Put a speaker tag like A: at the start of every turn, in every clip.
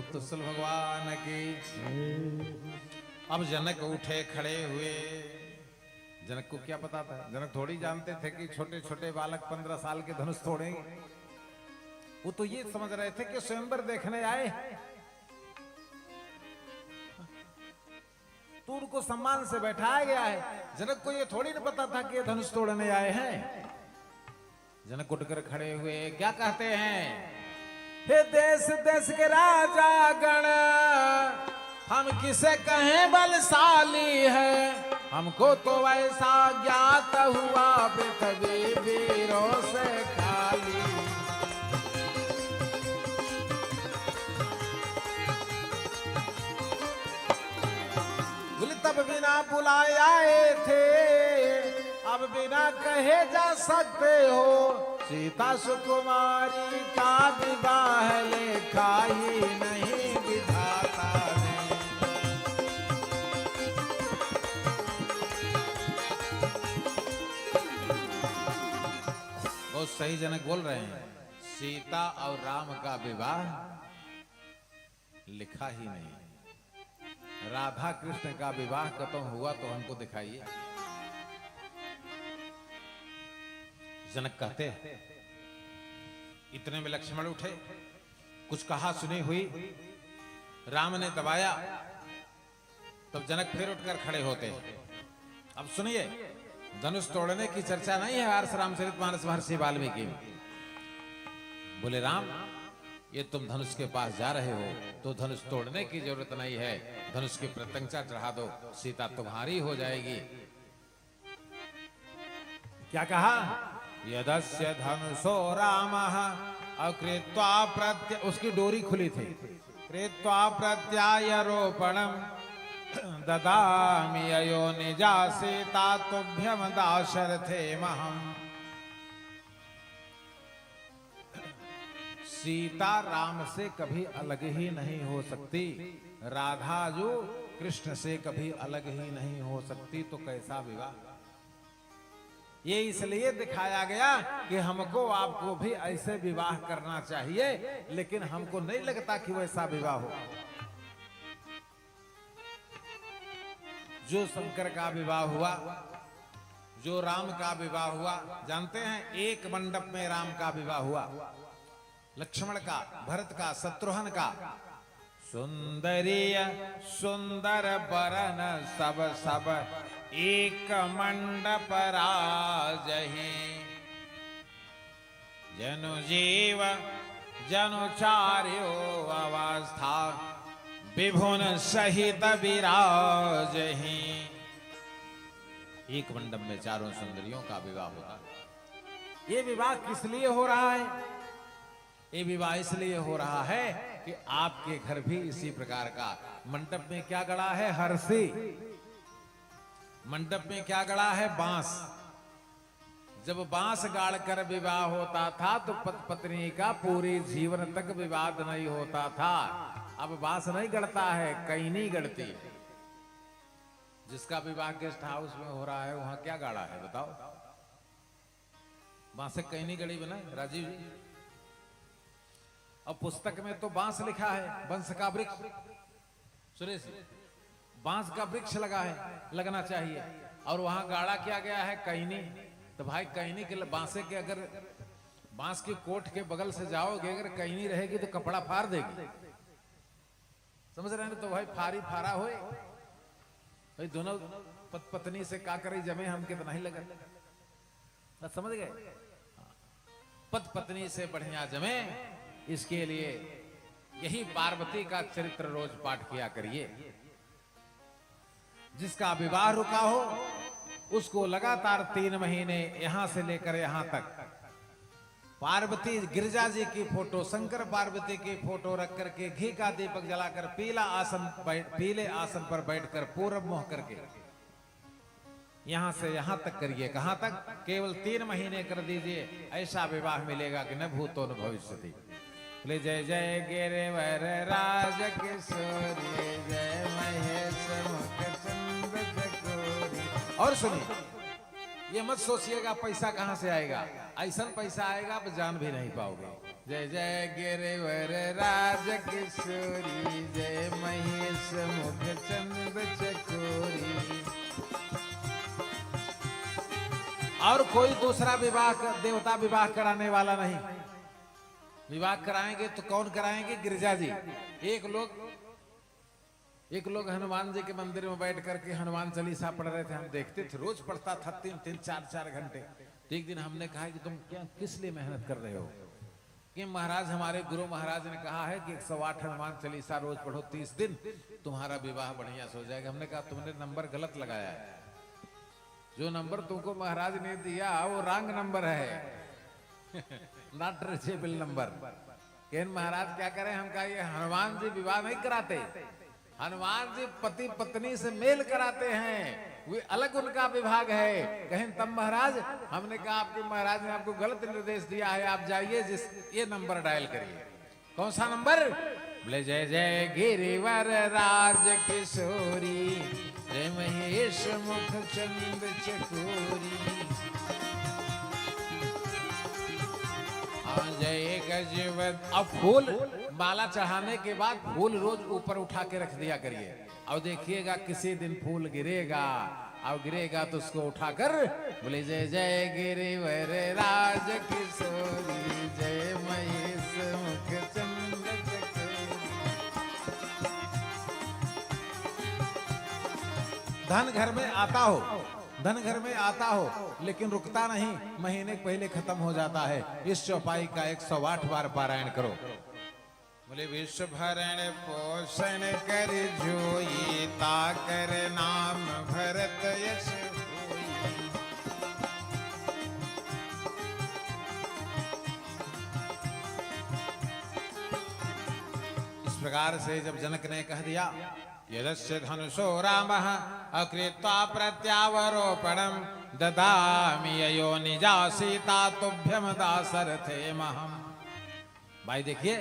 A: तुसल भगवान की। अब जनक उठे खड़े हुए। जनक को क्या पता था, जनक थोड़ी जानते थे कि छोटे छोटे बालक 15 साल के धनुष तोड़ेंगे। वो तो ये समझ रहे थे कि स्वयंवर देखने आए, तो उनको सम्मान से बैठाया गया है। जनक को ये थोड़ी न पता था कि ये धनुष तोड़ने आए हैं। जनक उठकर खड़े हुए क्या कहते हैं, हे देश देश के राजा गण, हम किसे कहें बलशाली है, हमको तो ऐसा ज्ञात हुआ पृथ्वी वीरों से खाली। बोले तब बिना बुलाए आए थे, अब बिना कहे जा सकते हो, सीता सुकुमारी का विवाह लेखा ही नहीं विधाता ने। बहुत सही जनक बोल रहे हैं, सीता और राम का विवाह लिखा ही नहीं। राधा कृष्ण का विवाह कब हुआ तो हमको दिखाइए। जनक कहते इतने में लक्ष्मण उठे, कुछ कहा सुनी हुई, राम ने दबाया, तब जनक फिर उठकर खड़े होते। अब सुनिए, धनुष तोड़ने की चर्चा नहीं है हर्ष रामचरितमानस महर्षि वाल्मीकि में। बोले राम, ये तुम धनुष के पास जा रहे हो तो धनुष तोड़ने की जरूरत नहीं है, धनुष की प्रत्यंचा चढ़ा दो, सीता तुम्हारी हो जाएगी। क्या कहा, यदस्य धनुषो रामः अकृत्वा प्रत्य, उसकी डोरी खुली थी, कृत्वा प्रत्यायरोपणम ददामि अयो निजा सीता तुभ्यम दाशरथे महम। सीता राम से कभी अलग ही नहीं हो सकती, राधा जो कृष्ण से कभी अलग ही नहीं हो सकती, तो कैसा विवाह। ये इसलिए दिखाया गया कि हमको आपको भी ऐसे विवाह करना चाहिए, लेकिन हमको नहीं लगता कि वैसा विवाह हो। जो शंकर का विवाह हुआ, जो राम का विवाह हुआ, जानते हैं एक मंडप में राम का विवाह हुआ, लक्ष्मण का, भरत का, शत्रुघ्न का। सुंदरीय सुंदर बरन सब सब एक मंडप राजहि, जनु जीव जनु चार्यो अवस्था विभुन सहित विराजहि। एक मंडप में चारों सुंदरियों का विवाह होता। ये विवाह किस लिए हो रहा है, ये विवाह इसलिए हो रहा है कि आपके घर भी इसी प्रकार का मंडप में क्या गड़ा है, हरसी, मंडप में क्या गड़ा है, बांस। जब बांस गाड़ कर विवाह होता था तो पत्नी का पूरे जीवन तक विवाद नहीं होता था। अब बांस नहीं गड़ता है, कैनी गड़ती है। जिसका विवाह गेस्ट हाउस में हो रहा है वहां क्या गाड़ा है बताओ, बांस से कैनी गड़ी बना राजीव जी। अब पुस्तक में तो बांस लिखा है, वंश का वृक्ष, सुरेश बांस का वृक्ष लगा है, लगना चाहिए, और वहां गाड़ा किया गया है कैनी। तो भाई कैनी के बांसे के, अगर बांस की कोट के बगल से जाओगे, अगर कैनी रहेगी तो कपड़ा फाड़ देगी, समझ रहे हैं। तो भाई फारी फारा होए, भाई दोनों पत्नी से का करे जमे, हम के तो नहीं लगा, समझ गए, पत पत्नी से बढ़िया जमे। इसके लिए यही पार्वती का चरित्र रोज पाठ किया करिए। जिसका विवाह रुका हो उसको लगातार 3 महीने यहां से लेकर यहां तक पार्वती गिरजा जी की फोटो, शंकर पार्वती की फोटो रख करके घी का दीपक जलाकर पीले आसन पर बैठकर पूरब मुंह करके यहां से यहां तक करिए। कहां तक, केवल 3 महीने कर दीजिए, ऐसा विवाह मिलेगा कि न भूतो न भविष्यति। बोले जय जय गिरिवर राज किशोरी, जय महेश मुख चंद चकोरी। और सुनिए, ये मत सोचिएगा पैसा कहां से आएगा, ऐसा पैसा आएगा आप जान भी नहीं पाओगे। जय जय गिरिवर राज किशोरी, जय महेश मुख चंद्र चकोरी। और कोई दूसरा विवाह देवता विवाह कराने वाला नहीं। विवाह कराएंगे तो कौन कराएंगे? गिरिजा जी। एक लोग हनुमान जी के मंदिर में बैठ करके हनुमान चालीसा पढ़ रहे थे, हम देखते थे, रोज पढ़ता था 3-3 4-4 घंटे। तो एक दिन हमने कहा कि तुम क्या किस लिए मेहनत कर रहे हो? कि महाराज, हमारे गुरु महाराज ने कहा है कि 108 हनुमान चालीसा रोज पढ़ो 30 दिन, तुम्हारा विवाह बढ़िया से हो जाएगा। हमने कहा तुमने नंबर गलत लगाया है, जो नंबर तुमको महाराज ने दिया वो रॉन्ग नंबर है, नॉट रीचेबल नंबर। केन महाराज क्या करें? हम कहा ये हनुमान जी विवाह नहीं कराते, हनुमान जी पति पत्नी से मेल कराते हैं, वे अलग उनका विभाग है। कहें तब महाराज, हमने कहा आपके महाराज ने आपको गलत निर्देश दिया है, आप जाइए ये नंबर डायल करिए। कौन सा नंबर? बोले जय जय गिरिवर राज किशोरी, जय महेश मुख चंद्र चकोरी। जय गजवत। अब फूल माला चढ़ाने के बाद फूल रोज ऊपर उठा के रख दिया करिए, और देखिएगा किसी दिन फूल गिरेगा, और गिरेगा तो उसको उठाकर बोले जय जय गिरिवर राज किशोरी, जय महेश मुख चंद्र चकोरी। धन घर में आता हो, धन घर में आता हो, लेकिन रुकता नहीं, महीने पहले खत्म हो जाता है। इस चौपाई का 108 बार पारायण करो। बोले विश्व भरण पोषण कर जोई, ताकर नाम भरत यश होई। इस प्रकार से जब जनक ने कह दिया यदस्य धनुषो रामः अकृत्वा प्रत्यावरोपणम् ददामि यो निजा सीता तुभ्यम दासरथे महम। भाई देखिए,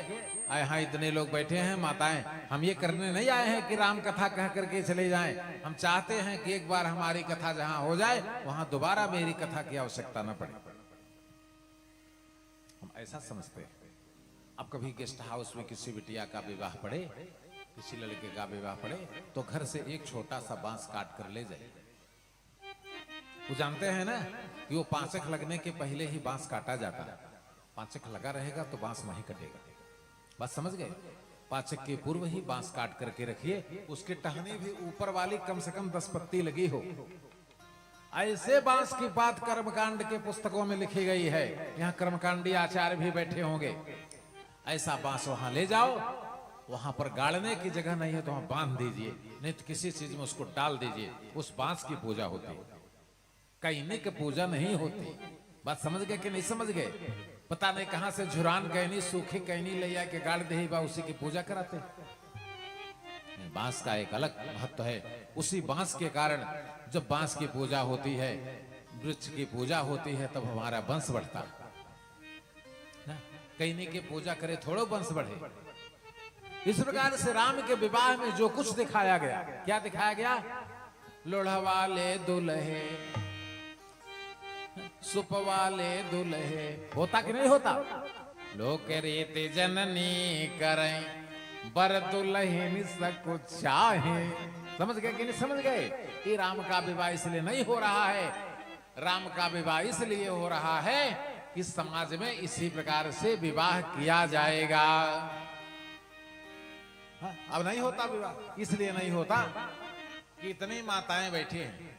A: यहाँ इतने लोग बैठे हैं, माताएं, हम ये करने नहीं आए हैं कि राम कथा कह करके चले जाएं। हम चाहते हैं कि एक बार हमारी कथा जहां हो जाए वहां दोबारा मेरी कथा की आवश्यकता न पड़े। हम ऐसा समझते हैं। अब कभी गेस्ट हाउस में किसी बिटिया का विवाह पड़े, किसी लड़के का विवाह पड़े, तो घर से एक छोटा सा बांस काट कर ले जाए। वो जानते हैं ना कि वो पांचक लगने के पहले ही बांस काटा जाता है। पांचक लगा रहेगा तो बांस नहीं कटेगा। बात समझ गए? पांचक के पूर्व ही बांस काट करके रखिए, उसकी टहनी भी ऊपर वाली कम से कम 10 पत्ती लगी हो। ऐसे बांस की बात कर्मकांड के पुस्तकों में लिखी गई है। यहाँ कर्मकांडी आचार्य भी बैठे होंगे। ऐसा बांस वहां ले जाओ, वहां पर गाड़ने की जगह नहीं है तो वहां बांध दीजिए, नहीं तो किसी चीज में उसको डाल दीजिए। उस बांस की पूजा होती है, कैनी की पूजा नहीं होती। बात समझ गए कि नहीं समझ गए? पता नहीं कहां से झुरान कैनी, सूखी कैनी ले आके गाड़ दे, बा उसी की पूजा कराते। बांस का एक अलग महत्व है। उसी बांस के कारण जब बांस की पूजा होती है, वृक्ष की पूजा होती है, तब हमारा वंश बढ़ता है। कैनी की पूजा करे थोड़ो वंश बढ़े। इस प्रकार से राम के विवाह में जो कुछ दिखाया गया, क्या दिखाया गया? लोढ़वाले दुल्हे, सुपवाले दुल्हे, होता कि नहीं होता? लोक रीत जननी करें, बर दुल्हन सको चाहे। समझ गए कि नहीं समझ गए? कि राम का विवाह इसलिए नहीं हो रहा है, राम का विवाह इसलिए हो रहा है कि समाज में इसी प्रकार से विवाह किया जाएगा। अब नहीं होता विवाह, इसलिए नहीं होता कि इतनी माताएं बैठी हैं।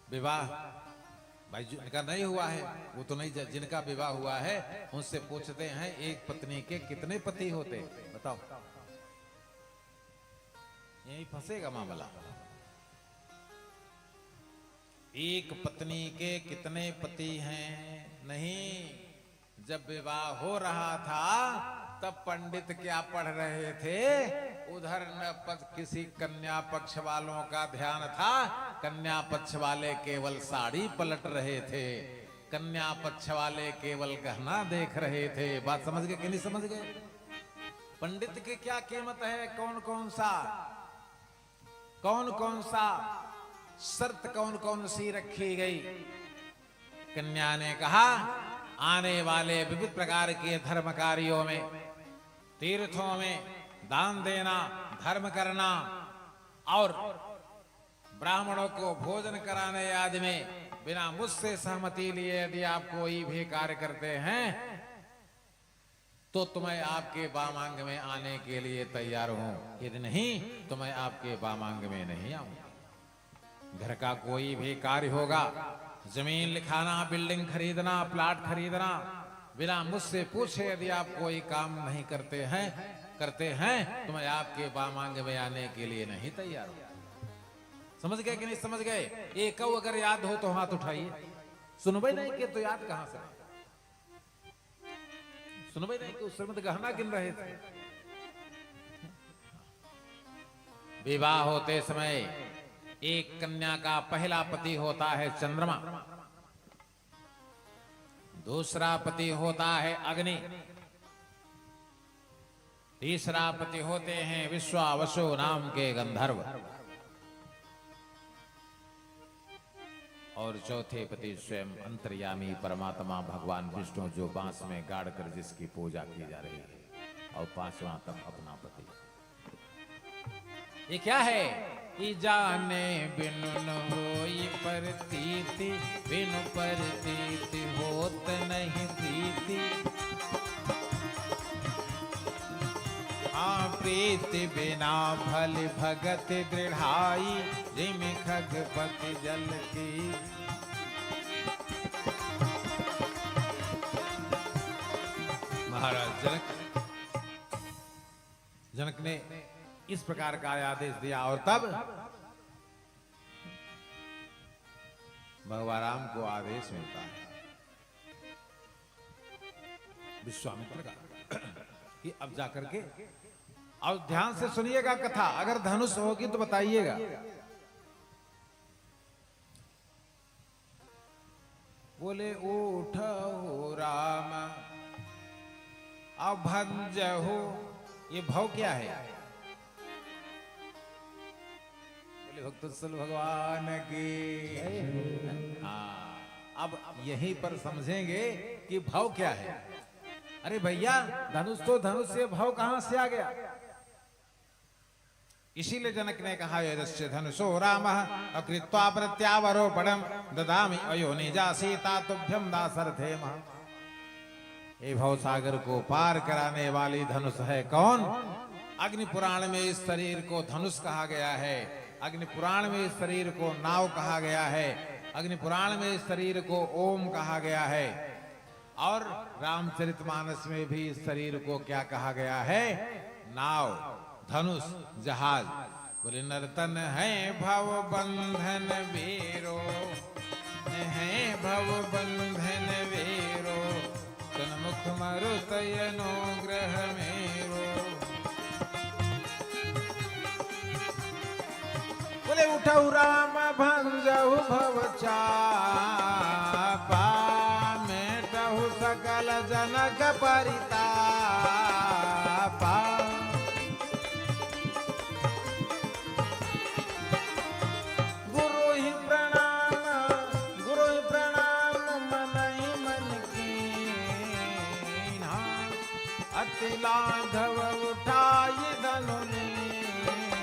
A: विवाह भाई जिनका नहीं हुआ है वो तो नहीं, जिनका विवाह हुआ है उनसे पूछते हैं एक पत्नी के कितने पति होते? बताओ, यही फंसेगा मामला। एक पत्नी के कितने पति हैं? नहीं, जब विवाह हो रहा था तब पंडित क्या पढ़ रहे थे? उधर न किसी कन्या पक्ष वालों का ध्यान था, कन्या पक्ष वाले केवल साड़ी पलट रहे थे, कन्या पक्ष वाले केवल गहना देख रहे थे। बात समझ गए कि नहीं समझ गए? पंडित की क्या कीमत है? कौन कौन सा शर्त कौन कौन सी रखी गई? कन्या ने कहा, आने वाले विविध प्रकार के धर्म कार्यों में, तीर्थों में दान देना, धर्म करना और ब्राह्मणों को भोजन कराने आदि में बिना मुझसे सहमति लिए यदि आप कोई भी कार्य करते हैं तो तुम्हें आपके वामांग में आने के लिए तैयार हूं, यदि नहीं तो मैं आपके वामांग में नहीं आऊंगा। घर का कोई भी कार्य होगा, जमीन लिखाना, बिल्डिंग खरीदना, प्लाट खरीदना, बिना मुझसे पूछे यदि आप कोई काम नहीं करते हैं तो मैं आपके वामांग में आने के लिए नहीं तैयार हूं। समझ गए कि नहीं समझ गए? एक अगर याद हो तो हाथ उठाइए। सुनबे नहीं कि तो याद कहां से? सुनबे नहीं कि उस समय तो गहना गिन रहे थे। विवाह होते समय एक कन्या का पहला पति होता है चंद्रमा, दूसरा पति होता है अग्नि, तीसरा पति होते हैं विश्वावसु नाम के गंधर्व और चौथे पति स्वयं अंतर्यामी परमात्मा भगवान विष्णु जो बांस में गाड़ कर जिसकी पूजा की जा रही है, और पांचवा तक अपना पति। ये क्या है? ई जाने बिनु न होई प्रतीति, बिनु प्रतीति होत नहीं प्रीति। प्रीति बिना भल भगत दृढ़ाई, जिमि खगपति जल की। महाराज जनक ने इस प्रकार का आदेश दिया और तब भगवान राम को आदेश मिलता है विश्वामित्र का कि अब जाकर के, और ध्यान से सुनिएगा कथा, अगर धनुष होगी तो बताइएगा। बोले उठो राम अभंजहु, ये भाव क्या है? बोले भक्तवत्सल भगवान की। हाँ, अब यहीं पर समझेंगे कि भाव क्या है। अरे भैया, धनुष तो धनुष से भाव कहां से आ गया? इसीलिए जनक ने कहा, यदस्य धनुषो रामः अकृत्वा प्रत्यावरोपणम ददामि अयोनिजा सीता तुभ्यं दासरथे महा। ये भव सागर को पार कराने वाली धनुष है कौन? अग्नि पुराण में इस शरीर को धनुष कहा गया है, अग्नि पुराण में इस शरीर को नाव कहा गया है, अग्नि पुराण में इस शरीर को ओम कहा गया है, और रामचरितमानस में भी इस शरीर को क्या कहा गया है? नाव, धनुष, जहाज। बोले नर्तन है भव बंधन वीरो, है भव बंधन वीरो, तन्मुख मरुतयनो ग्रह मेरो। बोले उठऊ राम भंजहु भव चापा, मेटहु सकल जनक परितापा। गुरु ही प्रणाम मनहि मन कीन्हा, अति लाघव उठाई धनु लीन्हा।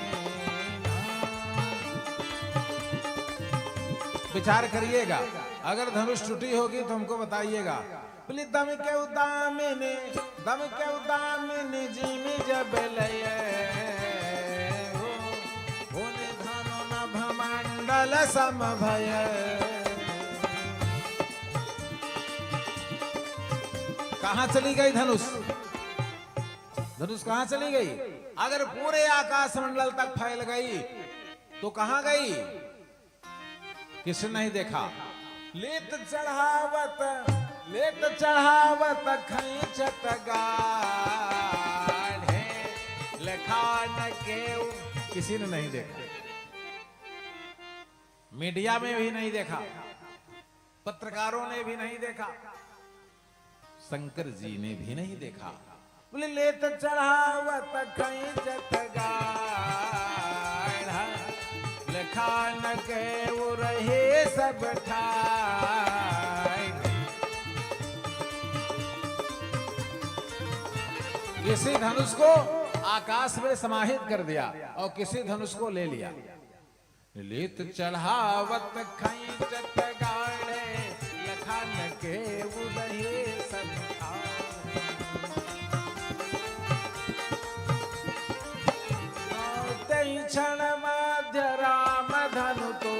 A: विचार करिएगा, अगर धनुष टूटी होगी तो हमको बताइएगा। बोले दम के उदामिनी जिमि जब लये, होने धनु नभ मंडल समभय। कहां चली गई धनुष? धनुष कहां चली गई? अगर पूरे आकाश मंडल तक फैल गई तो कहां गई? किसने नहीं देखा? लेत चढ़ावत खैचत गाढ़े, लखान के किसी ने नहीं देखा, मीडिया में भी नहीं देखा, पत्रकारों ने भी नहीं देखा, शंकर जी ने भी नहीं देखा। बोले लेत चढ़ावत खैचत गाढ़ा, लखान के वो रहे सब ठाई। किसी धनुष को आकाश में समाहित कर दिया और किसी धनुष को ले लिया। लित चढ़ावत खैचत गाड़े लखन के उदहे सब क्षण मध्य राम धनु तो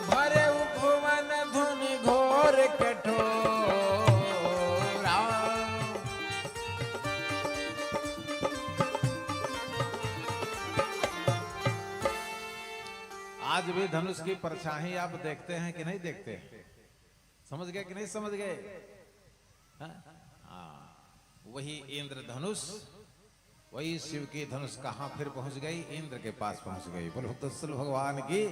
A: भरे भुवन धुनि घोर कठोरा। आज भी धनुष की परछाई आप देखते हैं कि नहीं देखते? समझ गए कि नहीं समझ गए? वही इंद्र धनुष, वही शिव की धनुष कहां फिर पहुंच गई? इंद्र के पास पहुंच गई। बोलो तत्सुल भगवान की।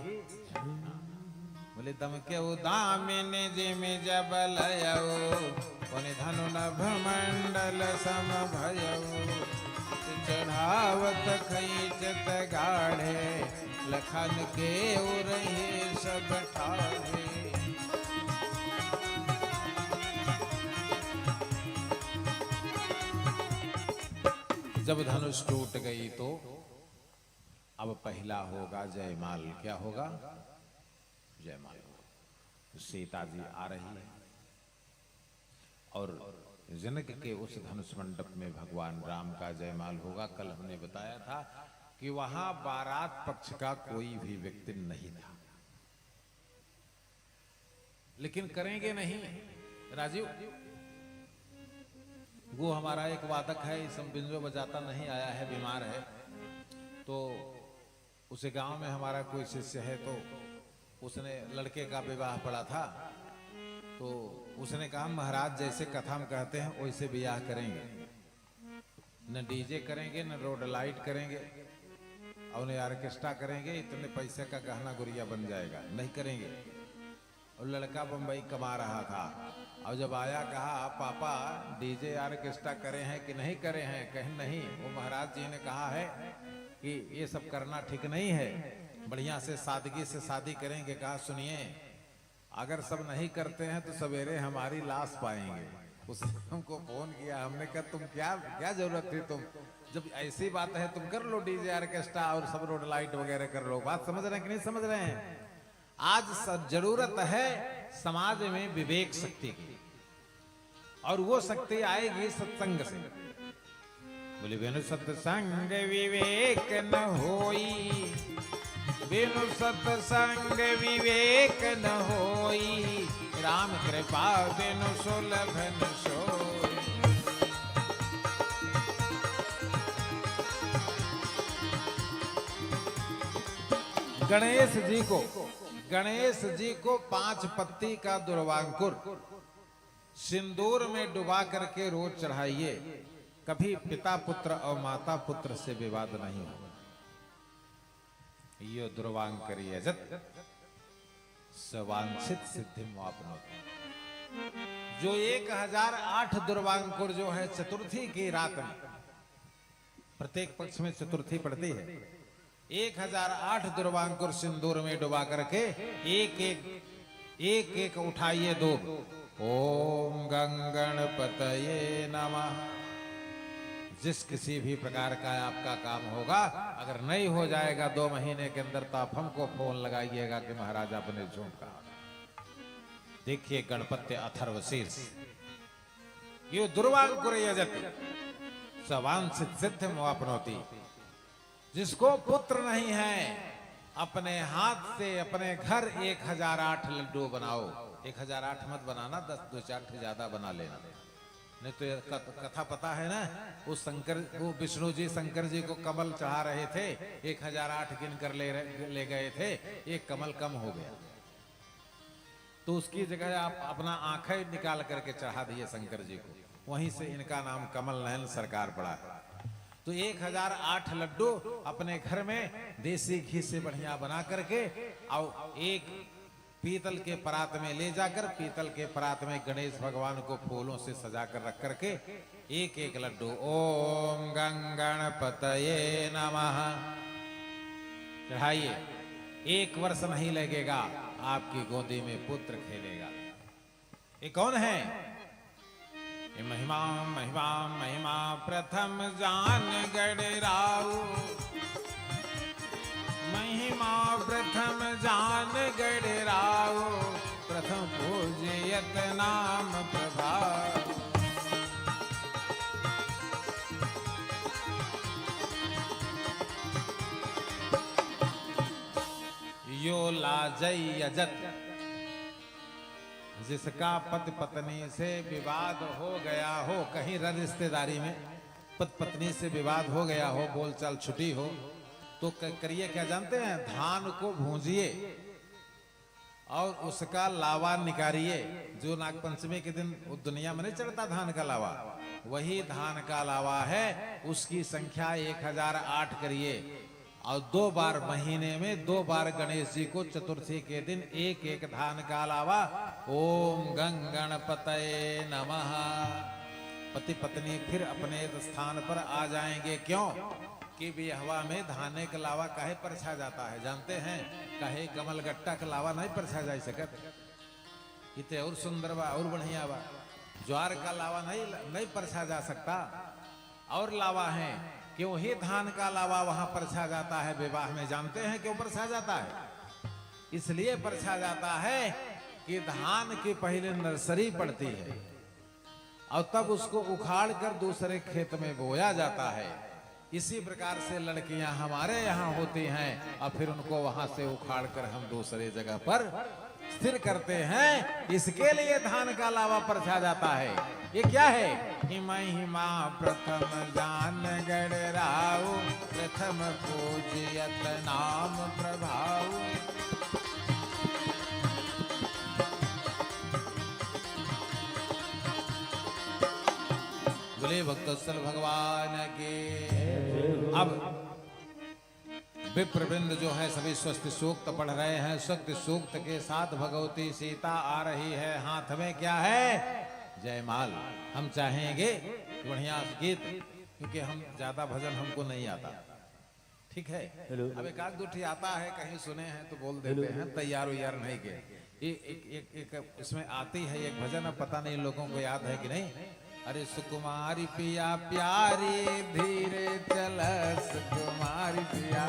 A: बोले दम के दामिनी जिमि जब लयौ पुनि धनु नभ मंडल सम भयौ चढ़ावत खैचत गाढ़े लखन के उरहे सब ठाढ़े। जब धनुष टूट गई तो अब पहला होगा जयमाल। क्या होगा? जयमाल। सीता जी आ रही है और जनक के उस धनुष मंडप में भगवान राम का जयमाल होगा। कल हमने बताया था कि वहां बारात पक्ष का कोई भी व्यक्ति नहीं था, लेकिन करेंगे नहीं राजीव। वो हमारा एक वादक है, इस बिंजो बजाता नहीं आया है, बीमार है। तो उसे गांव में हमारा कोई शिष्य है, तो उसने लड़के का विवाह पड़ा था, तो उसने कहा महाराज जैसे कथा में कहते हैं वैसे ब्याह करेंगे, न डीजे करेंगे न रोड लाइट करेंगे और न ऑर्केस्ट्रा करेंगे, इतने पैसे का गहना गुड़िया बन जाएगा, नहीं करेंगे। और लड़का बम्बई कमा रहा था और जब आया कहा पापा डीजे ऑर्केस्ट्रा करे हैं कि नहीं करे हैं? कहीं नहीं, वो महाराज जी ने कहा है कि ये सब करना ठीक नहीं है, बढ़िया से सादगी से शादी करेंगे। कहा सुनिए अगर सब नहीं करते हैं तो सवेरे हमारी लाश पाएंगे। उसने हमको फोन किया, हमने कहा तुम क्या जरूरत थी, तुम जब ऐसी बात है तुम कर लो डीजे ऑर्केस्ट्रा और सब रोड लाइट वगैरह कर लो। बात समझ रहे हैं कि नहीं समझ रहे हैं? आज जरूरत है समाज में विवेक शक्ति की, और वो शक्ति आएगी सत्संग से। बोले बिनु सत्संग विवेक न होई, बिनु सत्संग विवेक न होई, राम कृपा बिनु सुलभ न सोई। गणेश जी को 5 पत्ती का दुर्वांकुर सिंदूर में डुबा करके रोज चढ़ाइए, कभी पिता पुत्र और माता पुत्र से विवाद नहीं होगा। यो दुर्वांकरी यजत सवांछित सिद्धि वापनोति। जो 1008 दुर्वांकुर जो है चतुर्थी की रात में, प्रत्येक पक्ष में चतुर्थी पड़ती है, 1008 दुर्वांकुर सिंदूर में डुबा करके एक एक उठाइए दो। ओम गंगणपतये नमः। जिस किसी भी प्रकार का आपका काम होगा, अगर नहीं हो जाएगा 2 महीने के अंदर तो आप हमको फोन लगाइएगा कि महाराज आपने झूठ कहा। देखिए गणपत्य अथर्वशीर्ष, ये दुर्वांकुर यजति सवांछित सिद्धि वापनोति। जिसको पुत्र नहीं है, अपने हाथ से अपने घर 1008 लड्डू बनाओ। 1008 मत बनाना, 10-2-4 ज्यादा बना लेना, नहीं तो कथा पता है ना, वो विष्णु जी शंकर जी को कमल चढ़ा रहे थे, 1008 गिन कर ले गए थे, एक कमल कम हो गया, तो उसकी जगह आप अपना आंखें निकाल करके चढ़ा दिए शंकर जी को, वहीं से इनका नाम कमल नयन सरकार पड़ा है। तो 1008 लड्डू अपने घर में देसी घी से बढ़िया बना करके और एक पीतल के परात में ले जाकर, पीतल के परात में गणेश भगवान को फूलों से सजा कर रख करके एक एक लड्डू ओम गंगणपतये नमः चढ़ाइए। 1 वर्ष नहीं लगेगा, आपकी गोदी में पुत्र खेलेगा। ये कौन है? ये महिमा महिमा महिमा प्रथम जान गणराऊ, महिमा प्रथम जान गणराऊ, प्रथम पूजयत नाम प्रभाव। यो लाजई अजत, जिसका पति पत्नी से विवाद हो गया हो, कहीं रिश्तेदारी में पति पत्नी से विवाद हो गया हो, बोलचाल छुटी हो, तो करिए क्या जानते हैं? धान को भूंजिए और उसका लावा निकालिए। जो नागपंचमी के दिन दुनिया में नहीं चढ़ता धान का लावा, वही धान का लावा है। उसकी संख्या 1008 करिए और 2 बार महीने में 2 बार गणेश जी को चतुर्थी के दिन एक एक धान का अलावा ओम गंग गणपतये नमः। पति पत्नी फिर अपने स्थान पर आ जाएंगे। क्यों? कि बिहवा में धाने का लावा काहे परछा जाता है जानते हैं? काहे कमल गट्टा का लावा नहीं परछा जा सकत, इतने और सुंदर बा और बढ़िया बा। ज्वार का लावा नहीं परछा जा सकता। और लावा है क्यों ही धान का लावा वहां परछा जाता है विवाह में, जानते हैं क्यों परछा जाता है? इसलिए परछा जाता है कि धान की पहले नर्सरी पड़ती है और तब उसको उखाड़ कर दूसरे खेत में बोया जाता है। इसी प्रकार से लड़कियां हमारे यहाँ होती हैं और फिर उनको वहां से उखाड़ कर हम दूसरे जगह पर स्थिर करते हैं। इसके लिए धान का लावा परछा जाता है। ये क्या है? महिमा प्रथम जान गणराऊ, प्रथम पूजयत नाम प्रभाऊ। बोले भक्तवत्सल भगवान के। अब विप्रवृंद जो है सभी स्वस्ति सूक्त पढ़ रहे हैं। स्वस्ति सूक्त के साथ भगवती सीता आ रही है। हाथ में क्या है? जयमाल। हम चाहेंगे बढ़िया गीत, क्योंकि हम ज्यादा भजन हमको नहीं आता, ठीक है? अब एक आध दूठी आता है, कहीं सुने हैं तो बोल देते हैं, तैयार उयार नहीं के। एक इसमें आती है एक भजन, अब पता नहीं लोगों को याद है कि नहीं। अरे सुकुमारी पिया प्यारी धीरे चल, सुकुमारी पिया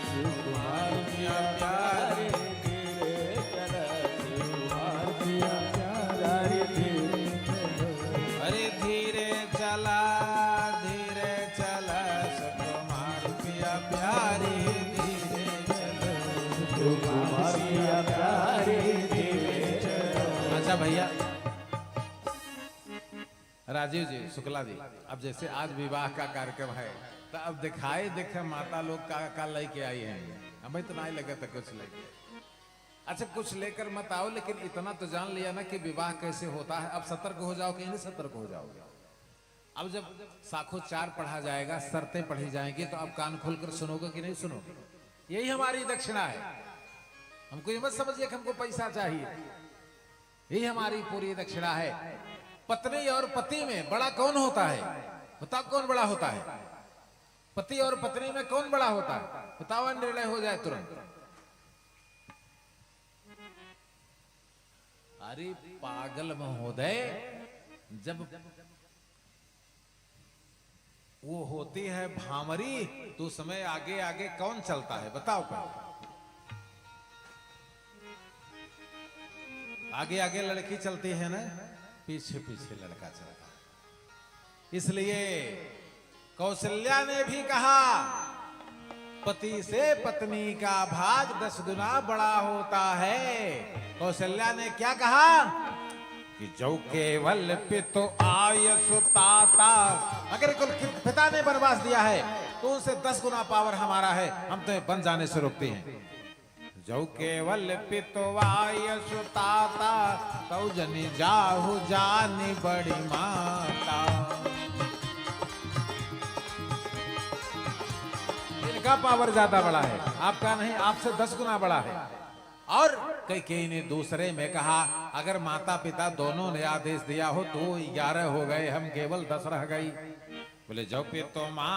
A: सुकुमारी पिया प्यारी धीरे चल, सुकुमारी पिया प्यारी धीरे चल। अरे धीरे चला सुकुमारी पिया प्यारी धीरे चल, सुकुमारी पिया प्यारी धीरे चल। अच्छा भैया राजीव जी, शुक्ला जी, अब जैसे आज विवाह का कार्यक्रम है तो अब दिखाई देखे माता लोग का लेके आई हैं। हमें तो नहीं लगा था कुछ लेके। अच्छा कुछ लेकर मत आओ, लेकिन इतना तो जान लिया ना कि विवाह कैसे होता है। अब सतर्क हो जाओ कि नहीं सतर्क हो जाओगे? अब जब साखो 4 पढ़ा जाएगा, शर्तें पढ़ी जाएंगी, तो अब कान खोलकर सुनोगे कि नहीं सुनोगे? यही हमारी दक्षिणा है। हमको ये मत समझिए कि हमको पैसा चाहिए, यही हमारी पूरी दक्षिणा है। पत्नी और पति में बड़ा कौन होता है? बताओ कौन बड़ा होता है? पति और पत्नी में कौन बड़ा होता है? बताओ, निर्णय हो जाए तुरंत। अरे पागल महोदय, जब वो होती है भामरी तो समय आगे आगे कौन चलता है? बताओ पहले। आगे आगे लड़की चलती है ना, पीछे पीछे लड़का चलता है। इसलिए कौशल्या ने भी कहा पति से पत्नी का भाग 10 गुना बड़ा होता है। कौशल्या ने क्या कहा कि जो केवल पितो आयसु ताता, अगर कुल पिता ने वनवास दिया है तो उनसे 10 गुना पावर हमारा है, हम तो बन जाने से रोकते हैं। जो केवल पितवायसु ताता, तो जनी जाहु जानी बड़ी माता। इनका पावर ज्यादा बड़ा है, आपका नहीं, आपसे 10 गुना बड़ा है। और कई ने दूसरे में कहा अगर माता पिता दोनों ने आदेश दिया हो तो 11 हो गए, हम केवल 10 रह गई। बोले जो पितो माँ